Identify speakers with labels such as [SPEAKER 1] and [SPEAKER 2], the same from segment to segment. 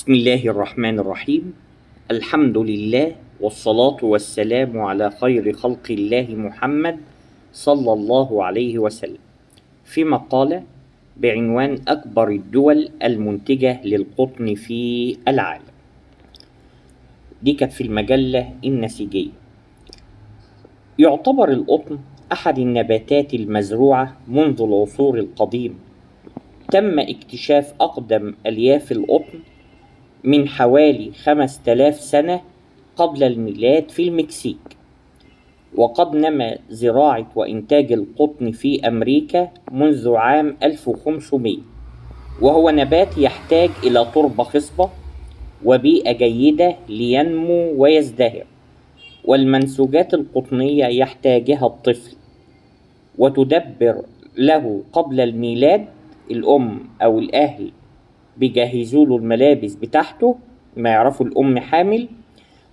[SPEAKER 1] بسم الله الرحمن الرحيم. الحمد لله والصلاة والسلام على خير خلق الله محمد صلى الله عليه وسلم، في مقالة بعنوان أكبر الدول المنتجة للقطن في العالم. دي كانت في المجلة النسيجية. يعتبر القطن أحد النباتات المزروعة منذ العصور القديمة. تم اكتشاف أقدم ألياف القطن من حوالي 5000 سنة قبل الميلاد في المكسيك، وقد نما زراعة وإنتاج القطن في أمريكا منذ عام 1500، وهو نبات يحتاج إلى تربة خصبة وبيئة جيدة لينمو ويزدهر، والمنسوجات القطنية يحتاجها الطفل وتدبر له قبل الميلاد. الأم أو الأهل بيجهزوا له الملابس بتاعته، ما يعرفوا الأم حامل،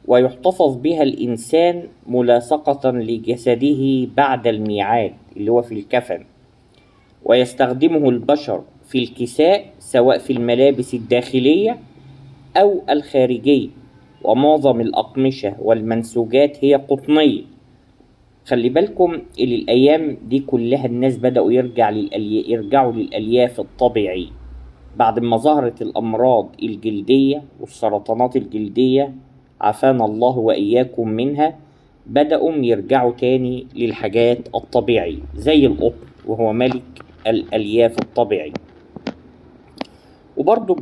[SPEAKER 1] ويحتفظ بها الإنسان ملاصقة لجسده بعد الميعاد اللي هو في الكفن، ويستخدمه البشر في الكساء سواء في الملابس الداخلية أو الخارجية، ومعظم الأقمشة والمنسوجات هي قطنية. خلي بالكم الأيام دي كلها الناس بدأوا يرجعوا للألياف الطبيعية بعد ما ظهرت الأمراض الجلدية والسرطانات الجلدية، عافانا الله وإياكم منها. بدأوا يرجعوا تاني للحاجات الطبيعية زي القطن وهو ملك الألياف الطبيعية. وبرضه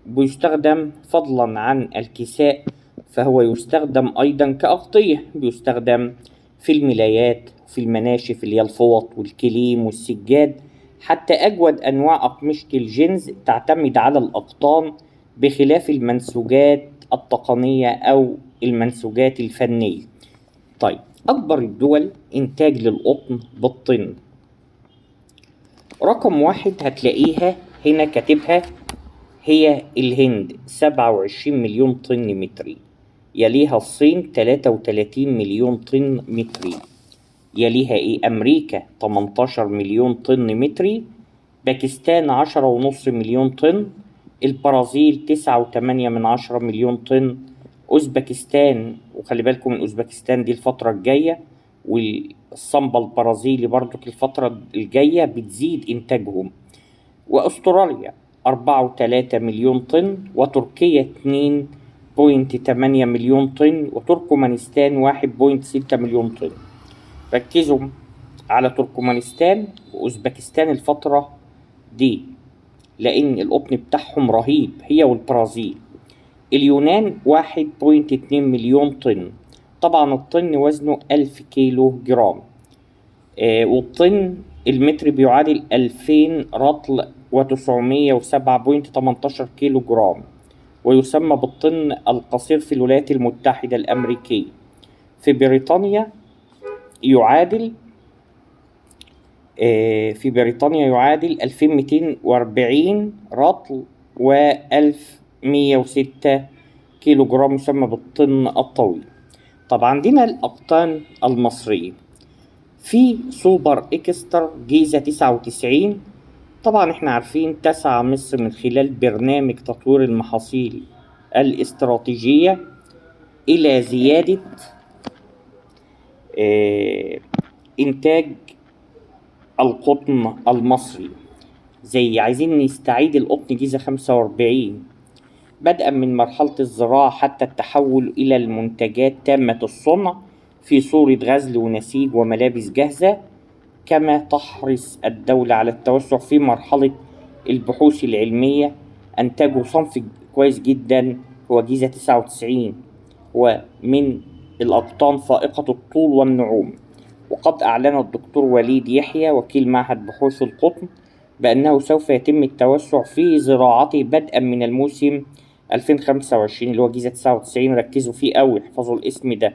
[SPEAKER 1] بيستخدم فضلا عن الكساء، فهو يستخدم أيضا كأغطية، بيستخدم في الملايات، في المناشف اللي هي الفوط والكليم والسجاد. حتى أجود أنواع أقمشة الجنز تعتمد على الأقطان بخلاف المنسوجات التقنية أو المنسوجات الفنية. طيب، أكبر الدول إنتاج للقطن بالطن. رقم 1 هتلاقيها هنا كاتبها، هي الهند 27 مليون طن متري، يليها الصين 33 مليون طن متري، يليها أمريكا 18 مليون طن متري، باكستان 10.5 مليون طن، البرازيل 9.8 مليون طن، أوزبكستان، وخلي بالكم من أوزبكستان دي الفترة الجاية، والصنبا البرازيلي برضو الفترة الجاية بتزيد إنتاجهم، وأستراليا 4.3 مليون طن، وتركيا 2.8 مليون طن، وتركمانستان 1.6 مليون طن. ركزوا على تركمانستان وأوزبكستان الفترة دي لأن القطن بتاعهم رهيب، هي والبرازيل. اليونان 1.2 مليون طن، طبعا الطن وزنه 1000 كيلو جرام، والطن المتر بيعادل 2000 رطل و907.18 كيلو جرام، ويسمى بالطن القصير في الولايات المتحدة الأمريكية. في بريطانيا يعادل 2240 رطل و1106 كيلو جرام، يسمى بالطن الطويل. طب عندنا الأقطان المصرية، في سوبر إكستر جيزة 99. طبعا احنا عارفين تسعى مصر من خلال برنامج تطوير المحاصيل الاستراتيجية إلى زيادة إنتاج القطن المصري. زي عايزين نستعيد القطن جيزة 45 بدءا من مرحلة الزراعة حتى التحول إلى المنتجات تامة الصنع في صورة غزل ونسيج وملابس جاهزة. كما تحرص الدولة على التوسع في مرحلة البحوث العلمية. أنتجوا صنف كويس جدا هو جيزة 99، ومن الأقطان فائقة الطول والنعوم. وقد أعلن الدكتور وليد يحيى وكيل معهد بحوث القطن بأنه سوف يتم التوسع في زراعته بدءا من الموسم 2025 اللي هو جيزة 99. ركزوا فيه أوي، احفظوا الاسم ده.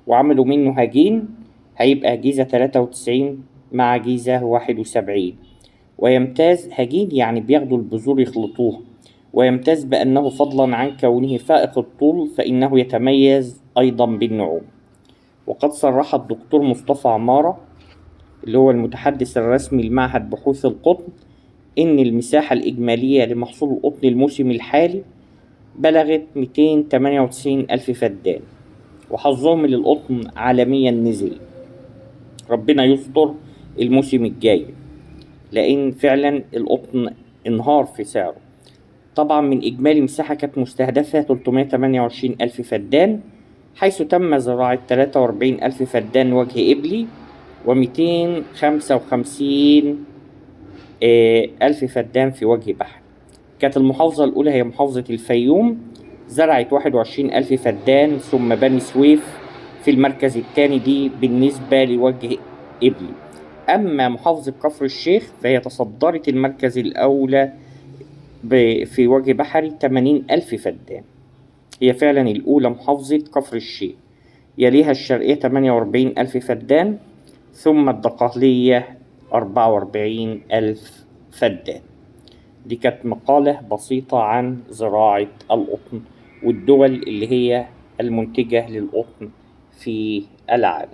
[SPEAKER 1] وعملوا منه هجين، هيبقى جيزة 93 مع جيزة 71. ويمتاز هجين يعني بياخدوا البذور يخلطوها، ويمتاز بأنه فضلا عن كونه فائق الطول فإنه يتميز أيضا بالنعوم. وقد صرح الدكتور مصطفى عمارة اللي هو المتحدث الرسمي لمعهد بحوث القطن إن المساحة الإجمالية لمحصول القطن الموسم الحالي بلغت 298 ألف فدان، وحظهم للقطن عالميا نزل. ربنا يستر الموسم الجاي، لأن فعلا القطن انهار في سعره. طبعا من إجمالي مساحة كانت مستهدفة 328 ألف فدان، حيث تم زراعة 43 ألف فدان وجه قبلي و255 ألف فدان في وجه بحري. كانت المحافظة الأولى هي محافظة الفيوم، زرعت 21 ألف فدان، ثم بني سويف في المركز الثاني دي بالنسبة لوجه قبلي. أما محافظة كفر الشيخ فهي تصدرت المركز الأولى في وجه بحري 80 ألف فدان. هي فعلا الأولى محافظة كفر الشيخ، يليها الشرقية 48 ألف فدان، ثم الدقهلية 44 ألف فدان. دي كانت مقالة بسيطة عن زراعة القطن والدول اللي هي المنتجة للقطن في العالم.